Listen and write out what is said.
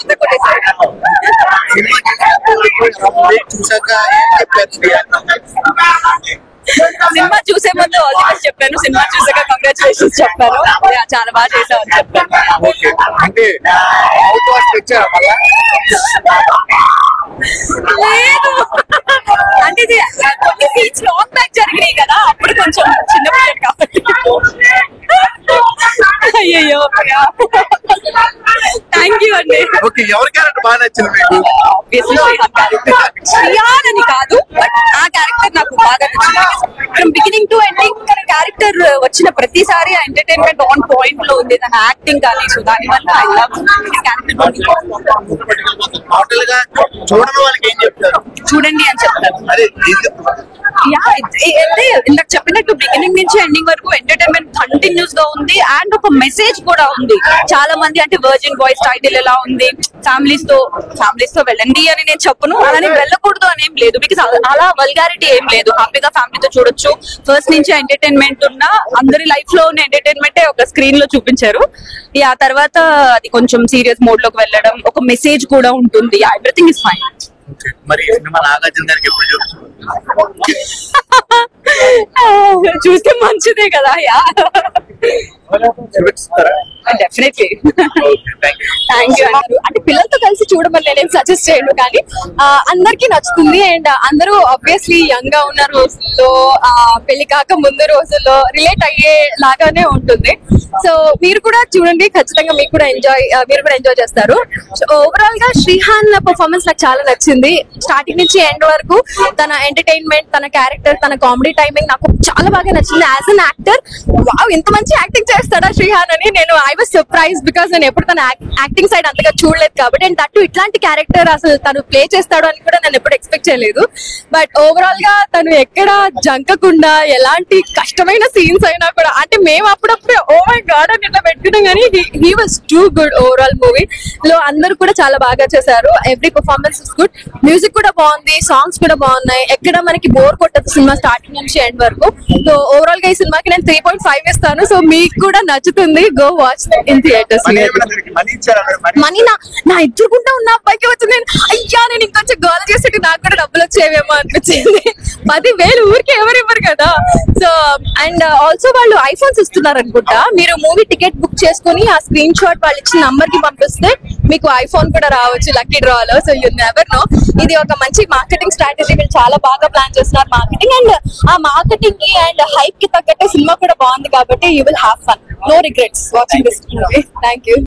ముందు కొట్టేసారు. సినిమా చూసే ముందు ఆల్ ది బెస్ట్ చెప్పాను, సినిమా చూసాక కంగ్రాచులేషన్స్ చెప్పాను. చాలా బాగా చేసావు అని చెప్పాను. లేదు అంటే ఇది కొన్ని సీన్స్ లాంగ్ బ్యాక్ జరిగినాయి కదా, అప్పుడు కొంచెం చిన్నప్పుడు కాబట్టి. అయ్యో థ్యాంక్ యూ అండి. శ్రీయాన్ అని కాదు, బట్ ఆ క్యారెక్టర్ నాకు బాగా నచ్చింది. ఫ్రమ్ బిగినింగ్ టు ఎండింగ్ తన క్యారెక్టర్ వచ్చిన ప్రతిసారి ఎంటర్టైన్మెంట్ ఆన్ పాయింట్ లో ఉంది, తన యాక్టింగ్ కానీ. సో దాని వల్ల ఐ లవ్ క్యారెక్టర్. చూడండి అని చెప్తారు. ఇందాక చెప్పినట్టు బిగినింగ్ నుంచి ఎండింగ్ వరకు ఎంటర్టైన్మెంట్ కంటిన్యూస్ గా ఉంది అండ్ ఒక మెసేజ్ కూడా ఉంది. చాలా మంది అంటే వర్జిన్ బాయ్స్ టైటిల్ ఎలా ఉంది, ఫ్యామిలీస్ తో వెళ్ళండి అని నేను చెప్పను, అలానే వెళ్ళకూడదు అని ఏం లేదు. బికాస్ అలా వల్గారిటీ ఏం లేదు, హ్యాపీగా ఫ్యామిలీతో చూడొచ్చు. ఫస్ట్ నుంచి ఎంటర్టైన్మెంట్ ఉన్న అందరి లైఫ్ లో ఉన్న ఎంటర్టైన్మెంట్ ఒక స్క్రీన్ లో చూపించారు. ఆ తర్వాత అది కొంచెం సీరియస్ మోడ్ లోకి వెళ్ళడం, ఒక మెసేజ్ కూడా ఉంటుంది. Everything is fine. చూస్తే మంచిదే కదా. Definitely thank you. అంటే పిల్లలతో కలిసి చూడమని నేనేం సజెస్ట్ చేయను, కానీ అందరికి నచ్చుతుంది. అండ్ అందరూ ఆబ్వియస్లీ యంగ్ గా ఉన్న రోజుల్లో, పెళ్లి కాక ముందు రోజుల్లో రిలేట్ అయ్యే లాగానే ఉంటుంది. సో మీరు కూడా చూడండి, ఖచ్చితంగా మీరు కూడా ఎంజాయ్ చేస్తారు. సో ఓవరాల్ గా శ్రీహాన్ పర్ఫార్మెన్స్ నాకు చాలా నచ్చింది. స్టార్టింగ్ నుంచి ఎండ్ వరకు తన ఎంటర్టైన్మెంట్, తన క్యారెక్టర్, తన కామెడీ టైమింగ్ నాకు చాలా బాగా నచ్చింది. యాజ్ అన్ యాక్టర్ వావ్, ఇంత మంచి యాక్టింగ్ చేస్తాడా శ్రీహాన్ అని నేను ఐ వాజ్ సర్ప్రైజ్. బికాస్ నేను ఎప్పుడు తన యాక్టింగ్ సైడ్ అంతగా చూడలేదు కాబట్టి, అండ్ దట్టు ఇట్లాంటి క్యారెక్టర్ అసలు తను ప్లే చేస్తాడు అని కూడా నేను ఎప్పుడు ఎక్స్పెక్ట్ చేయలేదు. బట్ ఓవరాల్ గా తను ఎక్కడ జంకకుండా, ఎలాంటి కష్టమైన సీన్స్ అయినా కూడా, అంటే మేము అప్పుడప్పుడే ఓ మై గాడ్ అని ఇట్లా పెట్టుకున్నాం, కానీ he was too good. Overall movie లో అందరూ కూడా చాలా బాగా చేశారు. Every performance is good. Music కూడా బాగుంది, సాంగ్స్ కూడా బాగున్నాయి. ఎక్కడ మనకి బోర్ కొట్టదు సినిమా స్టార్టింగ్ నుంచి ఎండ్ వరకు. సో ఓవరాల్ గా ఈ సినిమాకి నేను 3.5 ఇస్తాను. సో మీకు కూడా నచ్చుతుంది, go watch in theatres. Money నా ఎదురుకుంటా ఉన్న అబ్బాయికి వచ్చింది. అయ్యా నేను ఇంకొంచెం గోల్ చేసేది, నాకు కూడా డబ్బులు వచ్చేవేమో అనిపించింది. 10,000 ఊరికి ఎవరు ఇవ్వరు కదా. సో అండ్ ఆల్సో వాళ్ళు ఐఫోన్స్ ఇస్తున్నారు అనుకుంటా. మీరు మూవీ టికెట్ బుక్ చేసుకుని ఆ స్క్రీన్ షాట్ వాళ్ళు ఇచ్చిన నంబర్ కి పంపిస్తే మీకు ఐఫోన్ కూడా రావచ్చు లక్కీ డ్రాలో. So you never know. ఇది ఒక మంచి మార్కెటింగ్ స్ట్రాటజీ. వీళ్ళు చాలా బాగా ప్లాన్ చేస్తున్నారు మార్కెటింగ్, అండ్ ఆ మార్కెటింగ్ కి అండ్ హైప్ కి తగ్గట్టే సినిమా కూడా బాగుంది కాబట్టి you will have fun. No regrets watching this movie. Thank you.